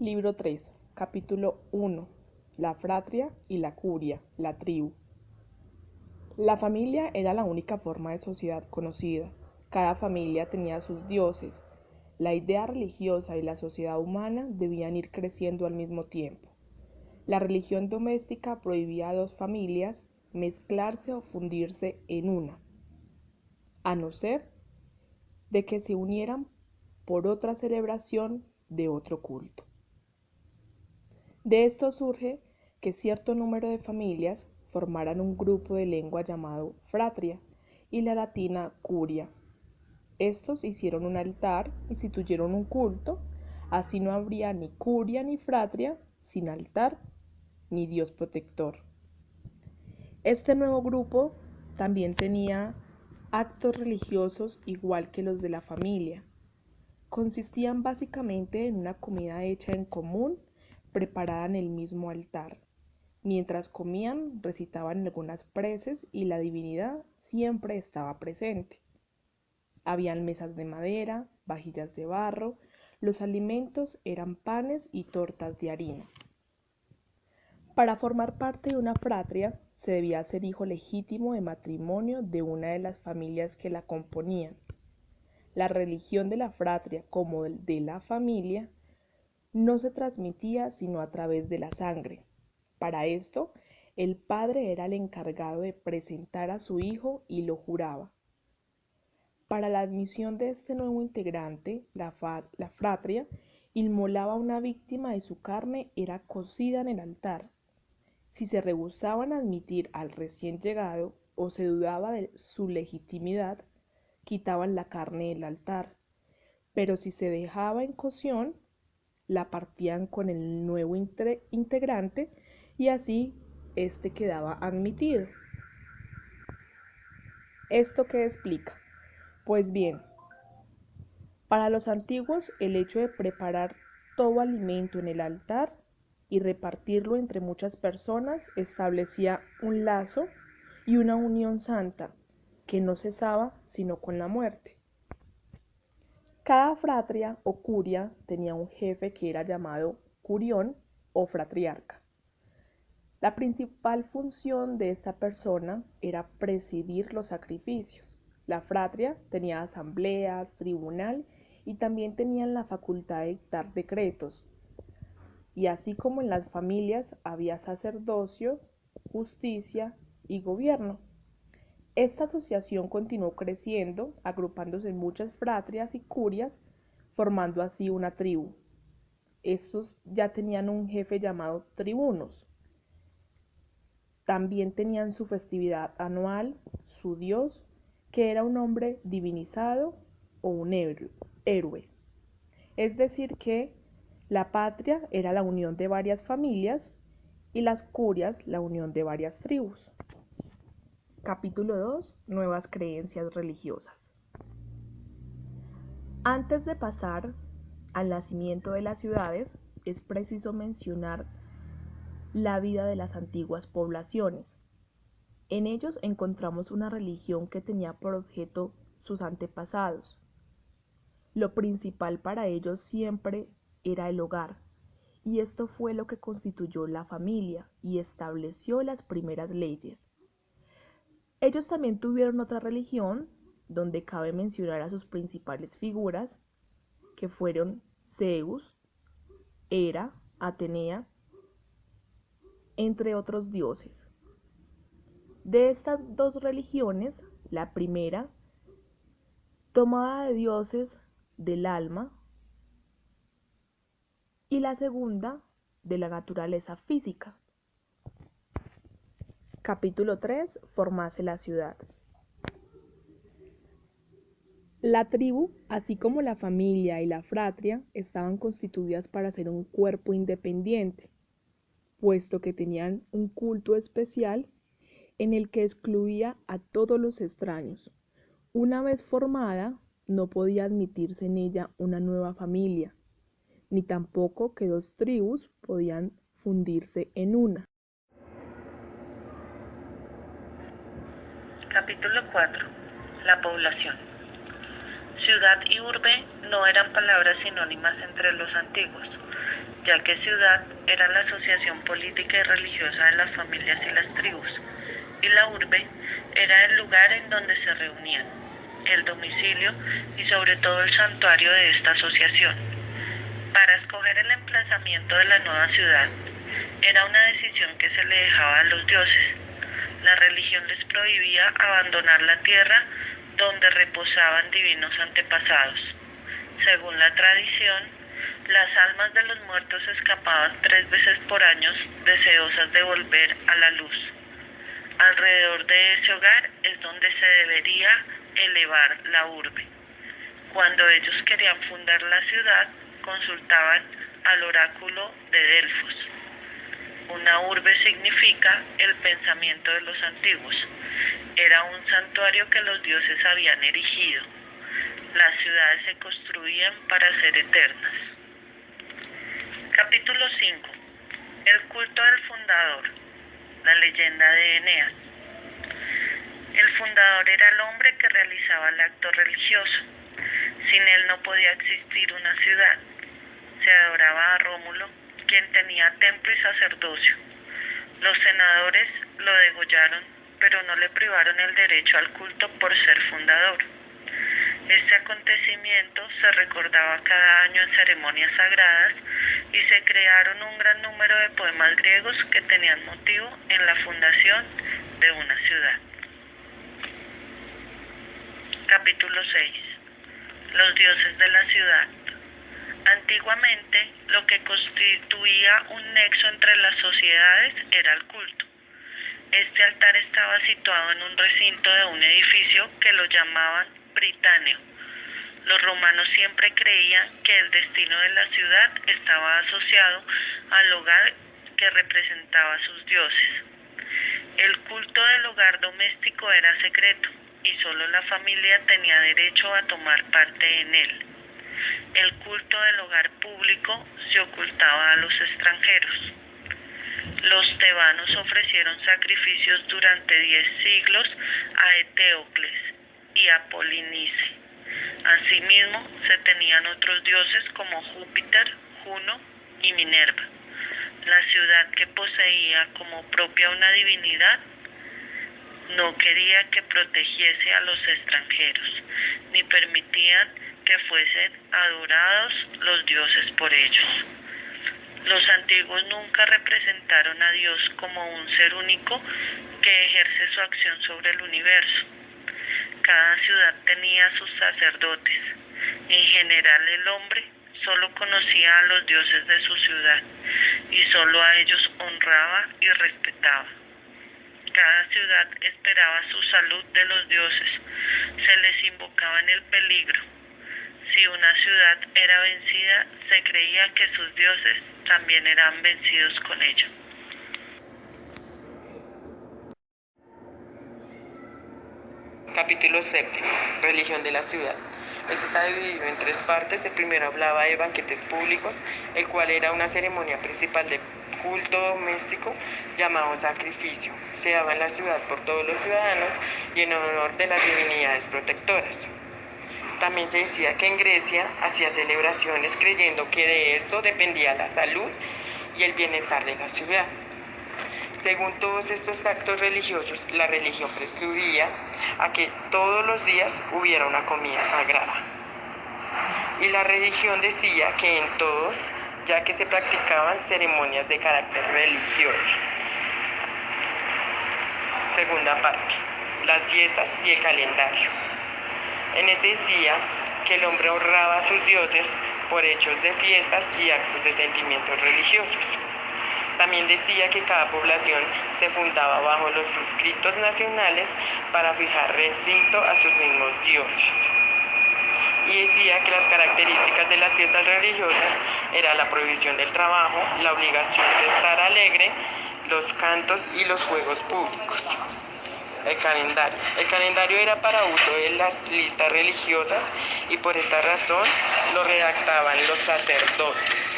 Libro 3, capítulo 1. La fratria y la curia, la tribu. La familia era la única forma de sociedad conocida. Cada familia tenía sus dioses. La idea religiosa y la sociedad humana debían ir creciendo al mismo tiempo. La religión doméstica prohibía a dos familias mezclarse o fundirse en una, a no ser de que se unieran por otra celebración de otro culto. De esto surge que cierto número de familias formaran un grupo de lengua llamado fratria y la latina curia. Estos hicieron un altar, instituyeron un culto, así no habría ni curia ni fratria sin altar ni Dios protector. Este nuevo grupo también tenía actos religiosos igual que los de la familia. Consistían básicamente en una comida hecha en común, preparada en el mismo altar. Mientras comían, recitaban algunas preces y la divinidad siempre estaba presente. Habían mesas de madera, vajillas de barro, los alimentos eran panes y tortas de harina. Para formar parte de una fratria, se debía ser hijo legítimo de matrimonio de una de las familias que la componían. La religión de la fratria, como de la familia, no se transmitía sino a través de la sangre. Para esto, el padre era el encargado de presentar a su hijo y lo juraba. Para la admisión de este nuevo integrante, la fratria inmolaba una víctima de su carne, era cocida en el altar. Si se rehusaban a admitir al recién llegado o se dudaba de su legitimidad, quitaban la carne del altar, pero si se dejaba en cocción, la partían con el nuevo integrante y así éste quedaba admitido. ¿Esto qué explica? Pues bien, para los antiguos el hecho de preparar todo alimento en el altar y repartirlo entre muchas personas establecía un lazo y una unión santa que no cesaba sino con la muerte. Cada fratria o curia tenía un jefe que era llamado curión o fratriarca. La principal función de esta persona era presidir los sacrificios. La fratria tenía asambleas, tribunal y también tenían la facultad de dictar decretos. Y así como en las familias había sacerdocio, justicia y gobierno. Esta asociación continuó creciendo, agrupándose en muchas fratrias y curias, formando así una tribu. Estos ya tenían un jefe llamado tribunos. También tenían su festividad anual, su dios, que era un hombre divinizado o un héroe. Es decir que la patria era la unión de varias familias y las curias la unión de varias tribus. Capítulo 2. Nuevas creencias religiosas. Antes de pasar al nacimiento de las ciudades, es preciso mencionar la vida de las antiguas poblaciones. En ellos encontramos una religión que tenía por objeto sus antepasados. Lo principal para ellos siempre era el hogar, y esto fue lo que constituyó la familia y estableció las primeras leyes. Ellos también tuvieron otra religión, donde cabe mencionar a sus principales figuras, que fueron Zeus, Hera, Atenea, entre otros dioses. De estas dos religiones, la primera, tomada de dioses del alma, y la segunda, de la naturaleza física. Capítulo 3. Formase la ciudad. La tribu, así como la familia y la fratria, estaban constituidas para ser un cuerpo independiente, puesto que tenían un culto especial en el que excluía a todos los extraños. Una vez formada, no podía admitirse en ella una nueva familia, ni tampoco que dos tribus podían fundirse en una. Capítulo 4. La población. Ciudad y urbe no eran palabras sinónimas entre los antiguos. ya que ciudad era la asociación política y religiosa de las familias y las tribus, y la urbe era el lugar en donde se reunían, el domicilio y sobre todo el santuario de esta asociación. Para escoger el emplazamiento de la nueva ciudad, era una decisión que se le dejaba a los dioses. La religión les prohibía abandonar la tierra donde reposaban divinos antepasados. Según la tradición, las almas de los muertos escapaban 3 veces por año deseosas de volver a la luz. Alrededor de ese hogar es donde se debería elevar la urbe. Cuando ellos querían fundar la ciudad, consultaban al oráculo de Delfos. Una urbe significa el pensamiento de los antiguos. Era un santuario que los dioses habían erigido. Las ciudades se construían para ser eternas. Capítulo 5. El culto del fundador. La leyenda de Eneas. El fundador era el hombre que realizaba el acto religioso. Sin él no podía existir una ciudad. Se adoraba a Rómulo, quien tenía templo y sacerdocio. Los senadores lo degollaron, pero no le privaron el derecho al culto por ser fundador. Este acontecimiento se recordaba cada año en ceremonias sagradas y se crearon un gran número de poemas griegos que tenían motivo en la fundación de una ciudad. Capítulo 6. Los dioses de la ciudad. Antiguamente, lo que constituía un nexo entre las sociedades era el culto. Este altar estaba situado en un recinto de un edificio que lo llamaban Pritáneo. Los romanos siempre creían que el destino de la ciudad estaba asociado al hogar que representaba a sus dioses. El culto del hogar doméstico era secreto y solo la familia tenía derecho a tomar parte en él. El culto del hogar público se ocultaba a los extranjeros. Los tebanos ofrecieron sacrificios durante 10 siglos a Eteocles y a Polinice. Asimismo, se tenían otros dioses como Júpiter, Juno y Minerva. La ciudad, que poseía como propia una divinidad, no quería que protegiese a los extranjeros, ni permitían que fuesen adorados los dioses por ellos. Los antiguos nunca representaron a Dios como un ser único que ejerce su acción sobre el universo. Cada ciudad tenía sus sacerdotes. En general, el hombre solo conocía a los dioses de su ciudad y solo a ellos honraba y respetaba. Cada ciudad esperaba su salud de los dioses. Se les invocaba en el peligro. Si una ciudad era vencida, se creía que sus dioses también eran vencidos con ella. Capítulo 7. Religión de la ciudad. Este está dividido en 3 partes. El primero hablaba de banquetes públicos, el cual era una ceremonia principal de culto doméstico llamado sacrificio. Se daba en la ciudad por todos los ciudadanos y en honor de las divinidades protectoras. También se decía que en Grecia hacía celebraciones creyendo que de esto dependía la salud y el bienestar de la ciudad. Según todos estos actos religiosos, la religión prescribía a que todos los días hubiera una comida sagrada. Y la religión decía que en todos, ya que se practicaban ceremonias de carácter religioso. Segunda parte, las fiestas y el calendario. En este decía que el hombre honraba a sus dioses por hechos de fiestas y actos de sentimientos religiosos. También decía que cada población se fundaba bajo los suscritos nacionales para fijar recinto a sus mismos dioses. Y decía que las características de las fiestas religiosas era la prohibición del trabajo, la obligación de estar alegre, los cantos y los juegos públicos. El calendario. El calendario era para uso de las listas religiosas y por esta razón lo redactaban los sacerdotes.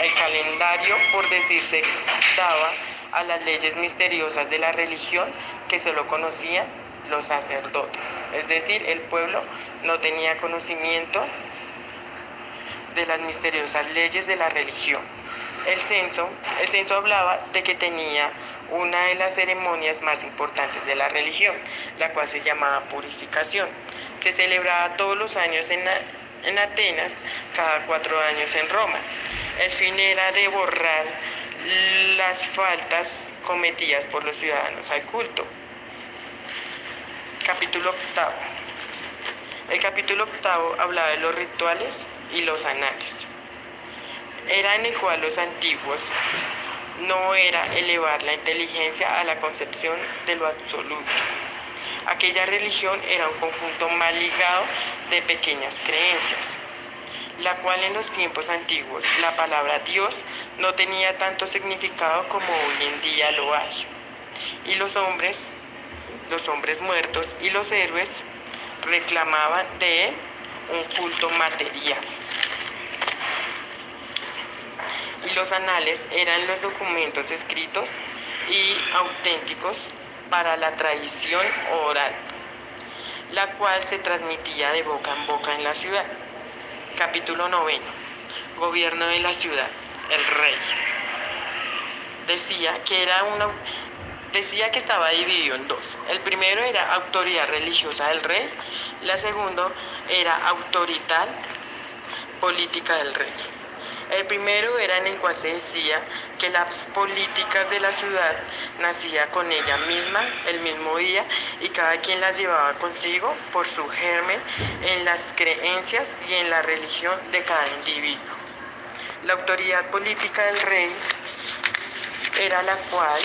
El calendario, por decirse, daba a las leyes misteriosas de la religión que solo conocían los sacerdotes. Es decir, el pueblo no tenía conocimiento de las misteriosas leyes de la religión. El censo hablaba de que tenía una de las ceremonias más importantes de la religión, la cual se llamaba purificación. Se celebraba todos los años en Atenas, cada 4 años en Roma. El fin era de borrar las faltas cometidas por los ciudadanos al culto. Capítulo octavo. El capítulo octavo hablaba de los rituales y los anales. Era en el cual los antiguos no era elevar la inteligencia a la concepción de lo absoluto. Aquella religión era un conjunto mal ligado de pequeñas creencias, la cual en los tiempos antiguos la palabra Dios no tenía tanto significado como hoy en día lo hay. Y los hombres muertos y los héroes reclamaban de él un culto material. Y los anales eran los documentos escritos y auténticos para la tradición oral, la cual se transmitía de boca en boca en la ciudad. Capítulo 9. Gobierno de la ciudad. El rey. Decía que estaba dividido en dos. El primero era autoridad religiosa del rey, la segunda era autoridad política del rey. El primero era en el cual se decía que las políticas de la ciudad nacía con ella misma el mismo día y cada quien las llevaba consigo por su germen en las creencias y en la religión de cada individuo. La autoridad política del rey era la cual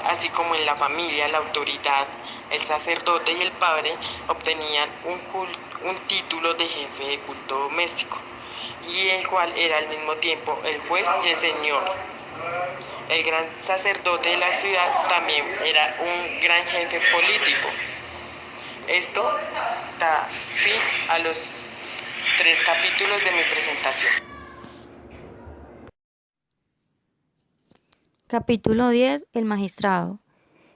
así como en la familia, la autoridad, el sacerdote y el padre obtenían un título de jefe de culto doméstico, y el cual era al mismo tiempo el juez y el señor. El gran sacerdote de la ciudad también era un gran jefe político. Esto da fin a los 3 capítulos de mi presentación. Capítulo 10. El magistrado.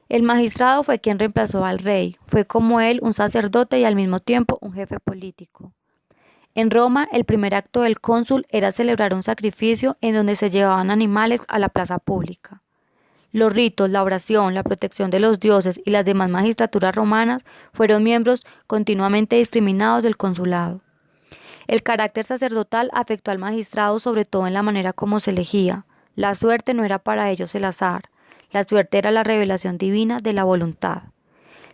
El magistrado fue quien reemplazó al rey. Fue como él un sacerdote y al mismo tiempo un jefe político. En Roma, el primer acto del cónsul era celebrar un sacrificio en donde se llevaban animales a la plaza pública. Los ritos, la oración, la protección de los dioses y las demás magistraturas romanas fueron miembros continuamente discriminados del consulado. El carácter sacerdotal afectó al magistrado sobre todo en la manera como se elegía. La suerte no era para ellos el azar, la suerte era la revelación divina de la voluntad.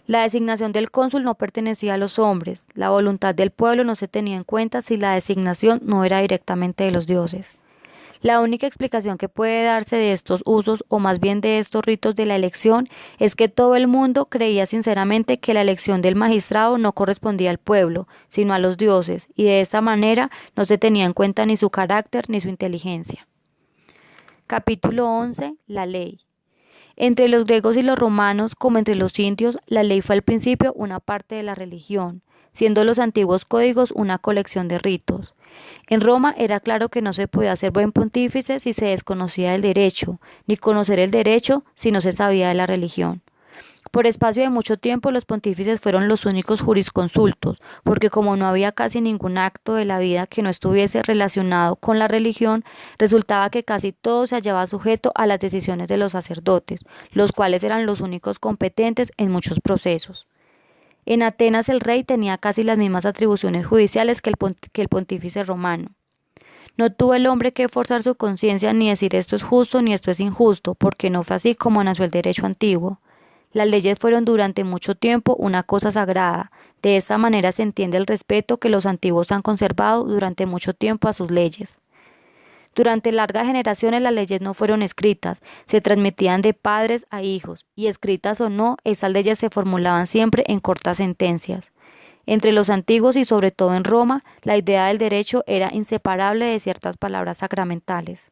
La designación del cónsul no pertenecía a los hombres, la voluntad del pueblo no se tenía en cuenta si la designación no era directamente de los dioses. La única explicación que puede darse de estos usos, o más bien de estos ritos de la elección, es que todo el mundo creía sinceramente que la elección del magistrado no correspondía al pueblo, sino a los dioses, y de esta manera no se tenía en cuenta ni su carácter ni su inteligencia. Capítulo 11. La ley. Entre los griegos y los romanos, como entre los indios, la ley fue al principio una parte de la religión, siendo los antiguos códigos una colección de ritos. En Roma era claro que no se podía ser buen pontífice si se desconocía del derecho, ni conocer el derecho si no se sabía de la religión. Por espacio de mucho tiempo los pontífices fueron los únicos jurisconsultos, porque como no había casi ningún acto de la vida que no estuviese relacionado con la religión, resultaba que casi todo se hallaba sujeto a las decisiones de los sacerdotes, los cuales eran los únicos competentes en muchos procesos. En Atenas el rey tenía casi las mismas atribuciones judiciales que el pontífice romano. No tuvo el hombre que forzar su conciencia ni decir esto es justo ni esto es injusto, porque no fue así como nació el derecho antiguo. Las leyes fueron durante mucho tiempo una cosa sagrada. De esta manera se entiende el respeto que los antiguos han conservado durante mucho tiempo a sus leyes. Durante largas generaciones las leyes no fueron escritas, se transmitían de padres a hijos, y escritas o no, esas leyes se formulaban siempre en cortas sentencias. Entre los antiguos y sobre todo en Roma, la idea del derecho era inseparable de ciertas palabras sacramentales.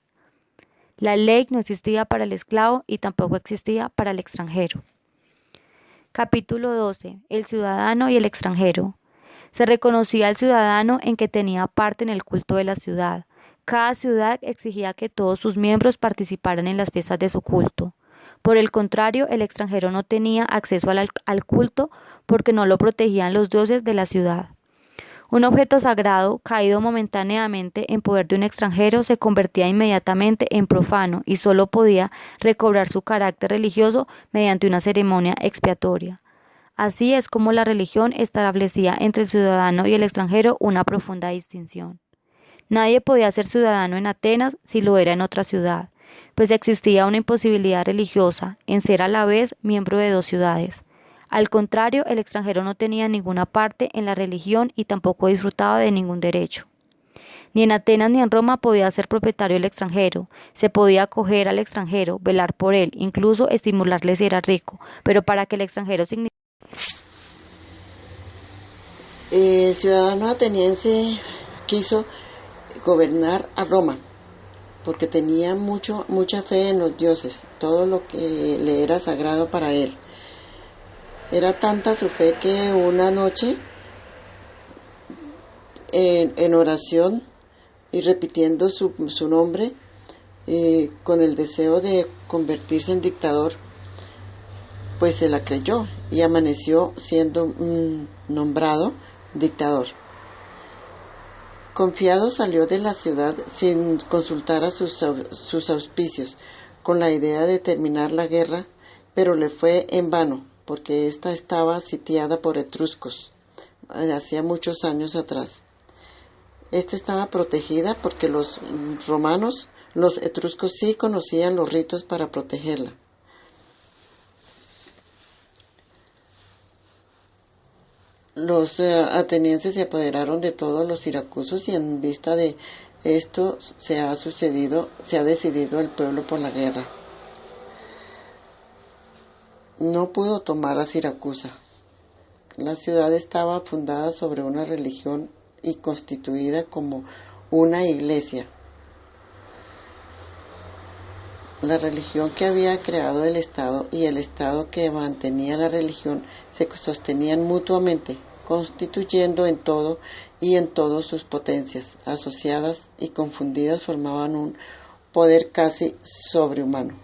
La ley no existía para el esclavo y tampoco existía para el extranjero. Capítulo 12. El ciudadano y el extranjero. Se reconocía al ciudadano en que tenía parte en el culto de la ciudad. Cada ciudad exigía que todos sus miembros participaran en las fiestas de su culto. Por el contrario, el extranjero no tenía acceso al culto porque no lo protegían los dioses de la ciudad. Un objeto sagrado, caído momentáneamente en poder de un extranjero, se convertía inmediatamente en profano y solo podía recobrar su carácter religioso mediante una ceremonia expiatoria. Así es como la religión establecía entre el ciudadano y el extranjero una profunda distinción. Nadie podía ser ciudadano en Atenas si lo era en otra ciudad, pues existía una imposibilidad religiosa en ser a la vez miembro de dos ciudades. Al contrario, el extranjero no tenía ninguna parte en la religión y tampoco disfrutaba de ningún derecho. Ni en Atenas ni en Roma podía ser propietario el extranjero. Se podía acoger al extranjero, velar por él, incluso estimularle si era rico, pero para que el extranjero El ciudadano ateniense quiso gobernar a Roma porque tenía mucha fe en los dioses, todo lo que le era sagrado para él. Era tanta su fe que una noche, en oración y repitiendo su nombre, con el deseo de convertirse en dictador, pues se la creyó y amaneció siendo nombrado dictador. Confiado salió de la ciudad sin consultar a sus auspicios, con la idea de terminar la guerra, pero le fue en vano, porque ésta estaba sitiada por etruscos, hacía muchos años atrás. Esta estaba protegida porque los etruscos sí conocían los ritos para protegerla. Los atenienses se apoderaron de todos los siracusos y en vista de esto se ha decidido el pueblo por la guerra. No pudo tomar a Siracusa. La ciudad estaba fundada sobre una religión y constituida como una iglesia. La religión que había creado el Estado y el Estado que mantenía la religión se sostenían mutuamente, constituyendo en todo y en todas sus potencias, asociadas y confundidas formaban un poder casi sobrehumano.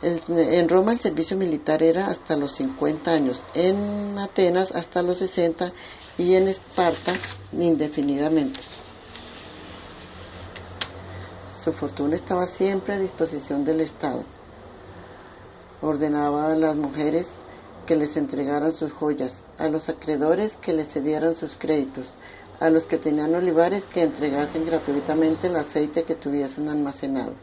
En Roma el servicio militar era hasta los 50 años, en Atenas hasta los 60 y en Esparta indefinidamente. Su fortuna estaba siempre a disposición del Estado. Ordenaba a las mujeres que les entregaran sus joyas, a los acreedores que les cedieran sus créditos, a los que tenían olivares que entregasen gratuitamente el aceite que tuviesen almacenado.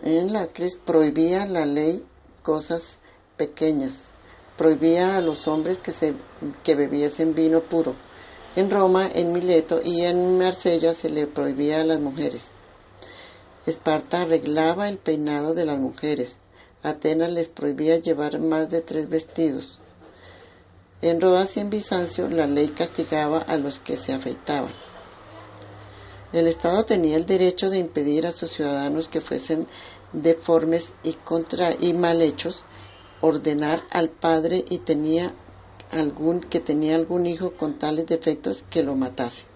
En Lacres prohibía la ley cosas pequeñas, prohibía a los hombres que bebiesen vino puro. En Roma, en Mileto y en Marsella se le prohibía a las mujeres. Esparta arreglaba el peinado de las mujeres. Atenas les prohibía llevar más de 3 vestidos. En Rodas y en Bizancio la ley castigaba a los que se afeitaban. El Estado tenía el derecho de impedir a sus ciudadanos que fuesen deformes y mal hechos, ordenar al padre que tenía algún hijo con tales defectos que lo matase.